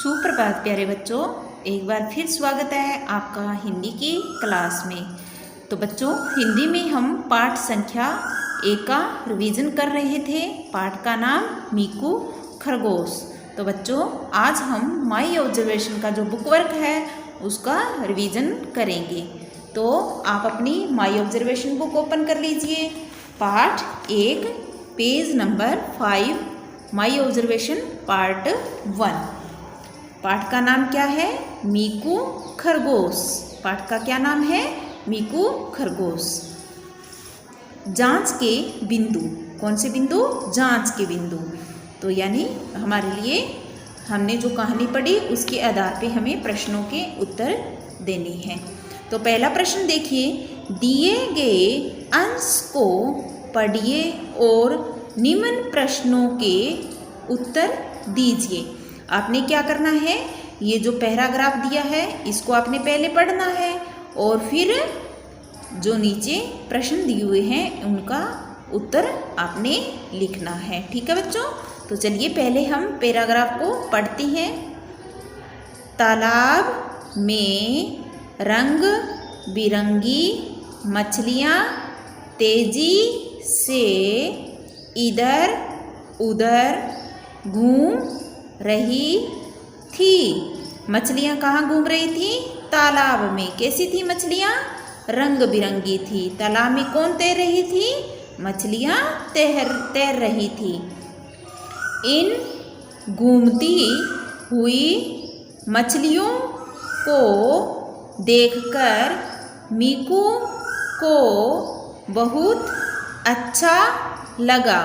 सुप्रभात प्यारे बच्चों, एक बार फिर स्वागत है आपका हिंदी की क्लास में। तो बच्चों, हिंदी में हम पाठ संख्या 1 का रिवीजन कर रहे थे। पाठ का नाम मीकू खरगोश। तो बच्चों, आज हम माई ऑब्जर्वेशन का जो बुक वर्क है उसका रिवीजन करेंगे। तो आप अपनी माई ऑब्जर्वेशन बुक ओपन कर लीजिए। पाठ 1 page number 5 my observation part 1। पाठ का नाम क्या है? मीकू खरगोश। पाठ का क्या नाम है? मीकू खरगोश। जांच के बिंदु। कौन से बिंदु? जांच के बिंदु। तो यानी हमारे लिए हमने जो कहानी पढ़ी उसके आधार पे हमें प्रश्नों के उत्तर देने हैं। तो पहला प्रश्न देखिए, दिए गए अंश को पढ़िए और निम्न प्रश्नों के उत्तर दीजिए। आपने क्या करना है, ये जो पैराग्राफ दिया है इसको आपने पहले पढ़ना है और फिर जो नीचे प्रश्न दिए हुए हैं उनका उत्तर आपने लिखना है। ठीक है बच्चों? तो चलिए पहले हम पैराग्राफ को पढ़ते हैं। तालाब में रंग बिरंगी मछलियाँ तेजी से इधर उधर घूम रही थी। मछलियाँ कहाँ घूम रही थी? तालाब में। कैसी थी मछलियाँ? रंग बिरंगी थी। तालाब में कौन तैर रही थी? मछलियाँ तैर रही थी। इन घूमती हुई मछलियों को देखकर मीकू को बहुत अच्छा लगा।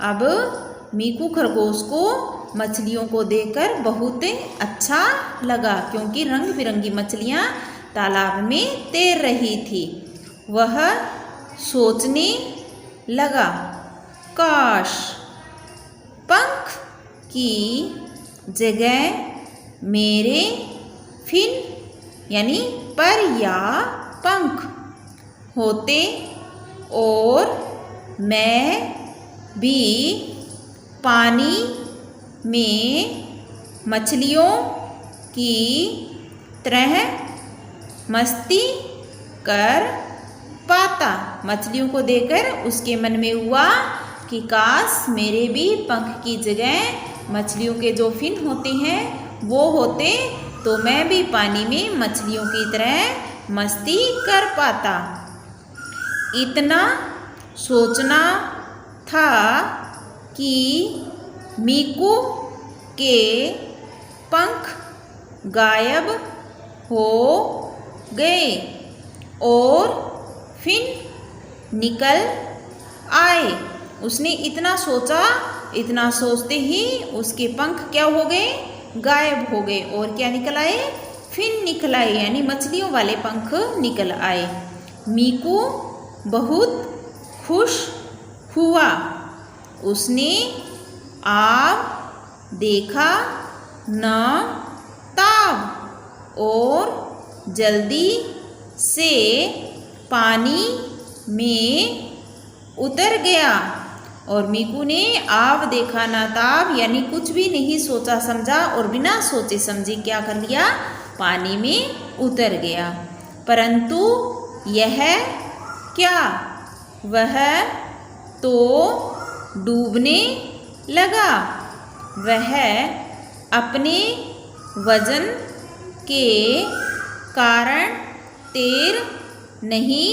अब मीकू खरगोश को मछलियों को देखकर बहुत अच्छा लगा क्योंकि रंग बिरंगी मछलियाँ तालाब में तैर रही थी। वह सोचने लगा, काश पंख की जगह मेरे फिन यानी पर या पंख होते और मैं भी पानी में मछलियों की तरह मस्ती कर पाता। मछलियों को देखकर उसके मन में हुआ कि काश मेरे भी पंख की जगह मछलियों के जो फिन होते हैं वो होते तो मैं भी पानी में मछलियों की तरह मस्ती कर पाता। इतना सोचना था कि मीकू के पंख गायब हो गए और फिन निकल आए। उसने इतना सोचा, इतना सोचते ही उसके पंख क्या हो गए? गायब हो गए। और क्या निकल आए? फिन निकल आए, यानी मछलियों वाले पंख निकल आए। मीकू बहुत खुश हुआ। उसने आव देखा न ताव और जल्दी से पानी में उतर गया। और मीकू ने आव देखा न ताव यानी कुछ भी नहीं सोचा समझा और बिना सोचे समझे क्या कर लिया? पानी में उतर गया। परंतु यह क्या? वह तो डूबने लगा। वह अपने वजन के कारण तैर नहीं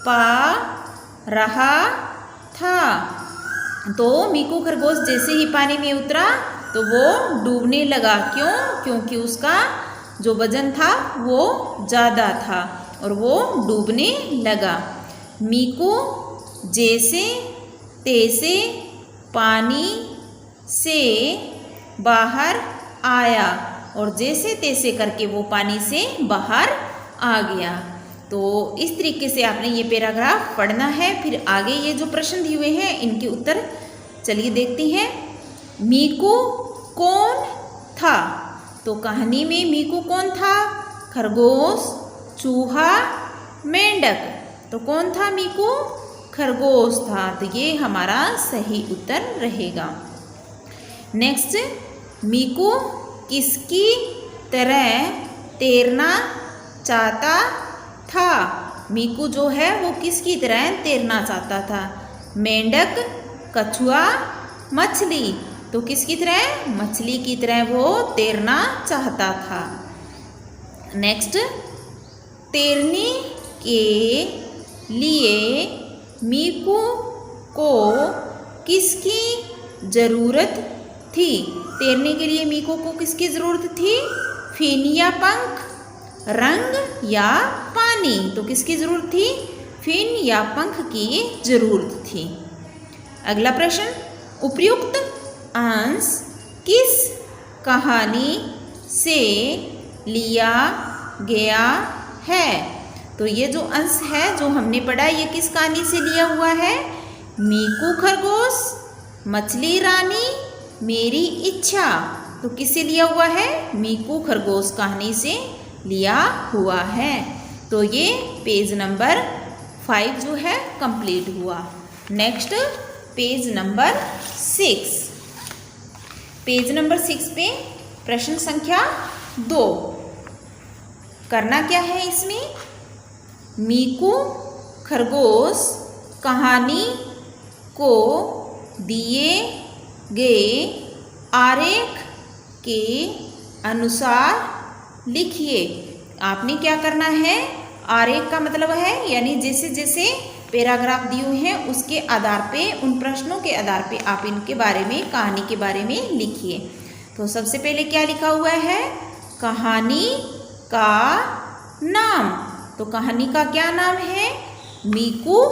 पा रहा था। तो मीकू खरगोश जैसे ही पानी में उतरा तो वो डूबने लगा। क्यों? क्योंकि उसका जो वजन था वो ज़्यादा था और वो डूबने लगा। मीकू जैसे तैसे पानी से बाहर आया और जैसे तैसे करके वो पानी से बाहर आ गया। तो इस तरीके से आपने ये पैराग्राफ पढ़ना है। फिर आगे ये जो प्रश्न दिए हुए हैं इनके उत्तर चलिए देखते हैं। मीकू कौन था? तो कहानी में मीकू कौन था? खरगोश, चूहा, मेंढक। तो कौन था मीकू? खरगोश था। तो ये हमारा सही उत्तर रहेगा। नेक्स्ट, मीकू किसकी तरह तैरना चाहता था। मीकू जो है वो किसकी तरह तैरना चाहता था। मेंढक, कछुआ, मछली, तो किसकी तरह, मछली की तरह वो तैरना चाहता था। नेक्स्ट, तैरने के लिए मीकू को किसकी ज़रूरत थी। तैरने के लिए मीकू को किसकी ज़रूरत थी। फिन या पंख, रंग या पानी, तो किसकी ज़रूरत थी, फिन या पंख की ज़रूरत थी। अगला प्रश्न, उपयुक्त अंश किस कहानी से लिया गया है। तो ये जो अंश है जो हमने पढ़ा ये किस कहानी से लिया हुआ है। मीकू खरगोश, मछली रानी, मेरी इच्छा, तो किससे लिया हुआ है, मीकू खरगोश कहानी से लिया हुआ है। तो ये पेज नंबर 5 जो है कंप्लीट हुआ। Next page number 6। Page number 6 पे प्रश्न संख्या 2। करना क्या है इसमें, मीकू खरगोश कहानी को दिए गए आरेख के अनुसार लिखिए। आपने क्या करना है, आरेख का मतलब है यानी जैसे जैसे पैराग्राफ दिए हुए हैं उसके आधार पे, उन प्रश्नों के आधार पे आप इनके बारे में, कहानी के बारे में लिखिए। तो सबसे पहले क्या लिखा हुआ है, कहानी का नाम। तो कहानी का क्या नाम है, मीकू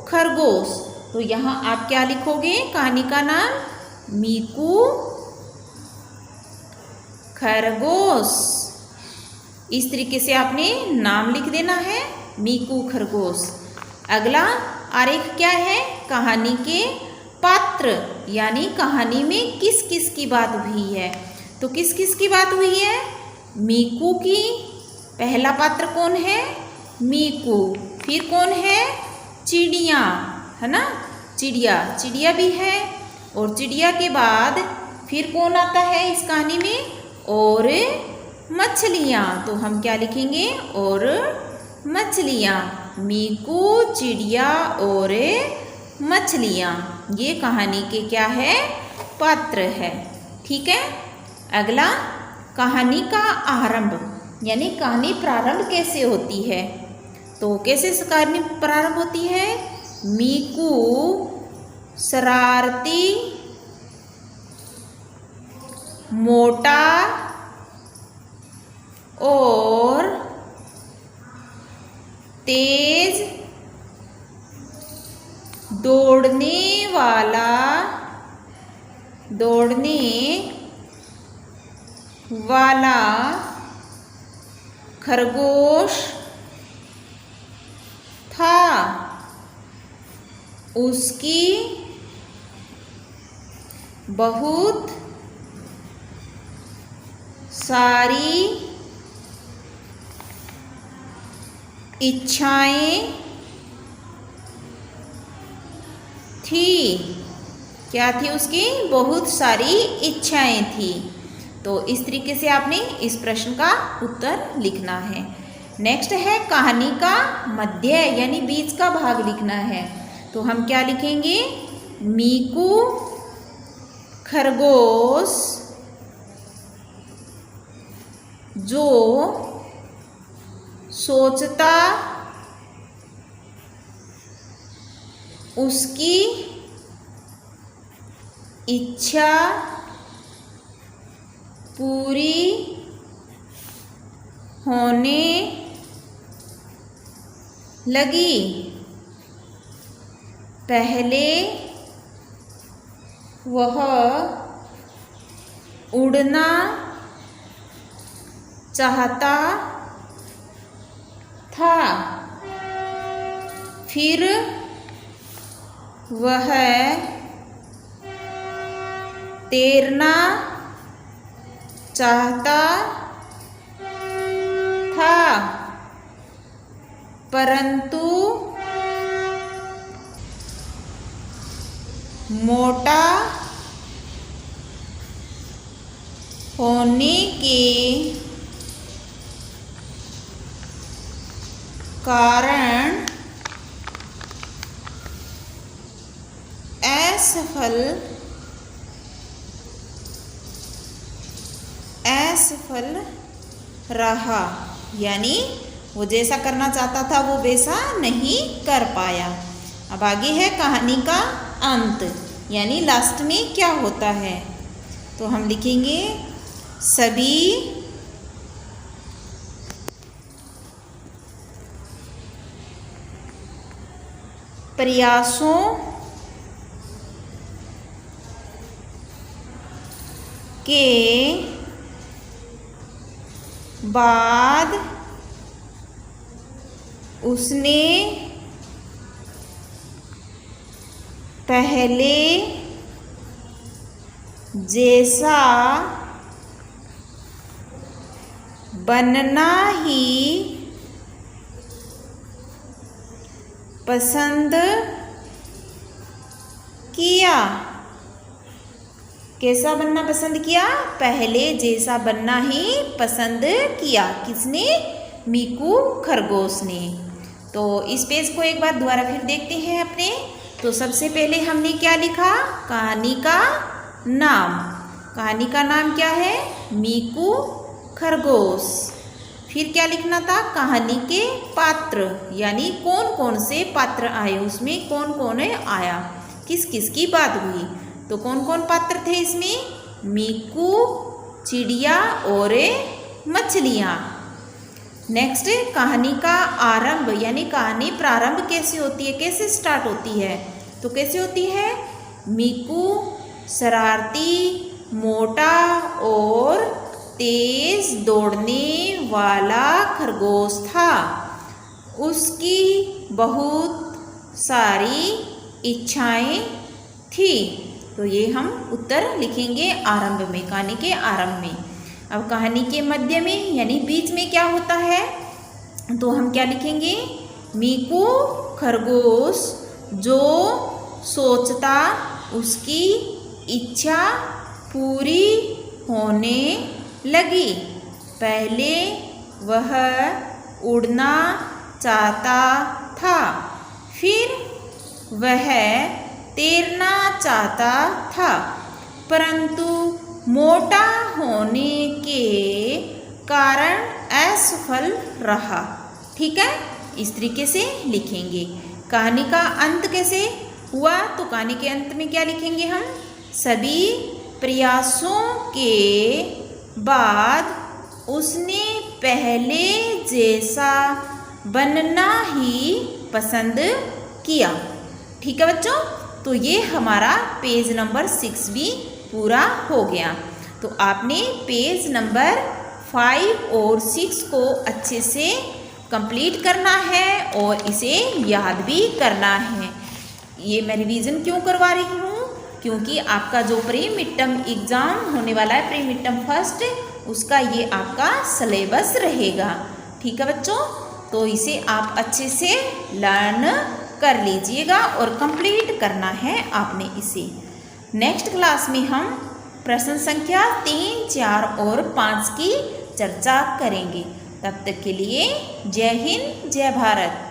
खरगोश। तो यहाँ आप क्या लिखोगे, कहानी का नाम मीकू खरगोश। इस तरीके से आपने नाम लिख देना है, मीकू खरगोश। अगला आरेख क्या है, कहानी के पात्र, यानी कहानी में किस किस की बात हुई है। तो किस किस की बात हुई है, मीकू की। पहला पात्र कौन है, मीकू। फिर कौन है, चिड़िया, है ना, चिड़िया, चिड़िया भी है। और चिड़िया के बाद फिर कौन आता है इस कहानी में, और मछलियाँ। तो हम क्या लिखेंगे, और मछलियाँ। मीकू, चिड़िया और मछलियाँ, ये कहानी के क्या है, पात्र है। ठीक है। अगला, कहानी का आरंभ, यानी कहानी प्रारंभ कैसे होती है। तो कैसे कहानी प्रारंभ होती है, मीकू शरारती, मोटा और तेज दौड़ने वाला खरगोश था। उसकी बहुत सारी इच्छाएं थी। क्या थी उसकी, बहुत सारी इच्छाएं थी। तो इस तरीके से आपने इस प्रश्न का उत्तर लिखना है। नेक्स्ट है, कहानी का मध्य यानी बीच का भाग लिखना है। तो हम क्या लिखेंगे, मीकू खरगोश जो सोचता उसकी इच्छा पूरी होने लगी। पहले वह उड़ना चाहता था, फिर वह तैरना चाहता था, परंतु मोटा होने के कारण असफल रहा, यानी वो जैसा करना चाहता था वो वैसा नहीं कर पाया। अब आगे है कहानी का अंत, यानी लास्ट में क्या होता है। तो हम लिखेंगे सभी प्रयासों के बाद उसने पहले जैसा बनना ही पसंद किया। कैसा बनना पसंद किया? पहले जैसा बनना ही पसंद किया। किसने? मीकू खरगोश ने। तो इस पेज को एक बार दोबारा फिर देखते हैं अपने। तो सबसे पहले हमने क्या लिखा? कहानी का नाम। कहानी का नाम क्या है? मीकू खरगोश। फिर क्या लिखना था? कहानी के पात्र, यानी कौन कौन से पात्र आए, उसमें कौन कौन आया, किस किस की बात हुई। तो कौन कौन पात्र थे इसमें? मीकू, चिड़िया और मछलियाँ। नेक्स्ट, कहानी का आरंभ, यानी कहानी प्रारंभ कैसे होती है, कैसे स्टार्ट होती है। तो कैसे होती है? मीकू शरारती, मोटा और तेज दौड़ने वाला खरगोश था। उसकी बहुत सारी इच्छाएं थी। तो ये हम उत्तर लिखेंगे आरंभ में, कहानी के आरंभ में। अब कहानी के मध्य में, यानी बीच में क्या होता है, तो हम क्या लिखेंगे? मीकू खरगोश जो सोचता उसकी इच्छा पूरी होने लगी। पहले वह उड़ना चाहता था, फिर वह तैरना चाहता था, परंतु मोटा होने के कारण असफल रहा। ठीक है, इस तरीके से लिखेंगे। कहानी का अंत कैसे हुआ? तो कहानी के अंत में क्या लिखेंगे हम? सभी प्रयासों के बाद उसने पहले जैसा बनना ही पसंद किया। ठीक है बच्चों, तो ये हमारा पेज नंबर 6 भी पूरा हो गया। तो आपने पेज नंबर 5 और 6 को अच्छे से कंप्लीट करना है और इसे याद भी करना है। ये मैं रिवीजन क्यों करवा रही हूँ? क्योंकि आपका जो प्री मिड टर्म एग्ज़ाम होने वाला है, प्री मिड टर्म फर्स्ट, उसका ये आपका सिलेबस रहेगा। ठीक है बच्चों, तो इसे आप अच्छे से लर्न कर लीजिएगा और कंप्लीट करना है आपने इसे। नेक्स्ट क्लास में हम प्रश्न संख्या 3, 4 और 5 की चर्चा करेंगे। तब तक के लिए जय हिंद, जय भारत।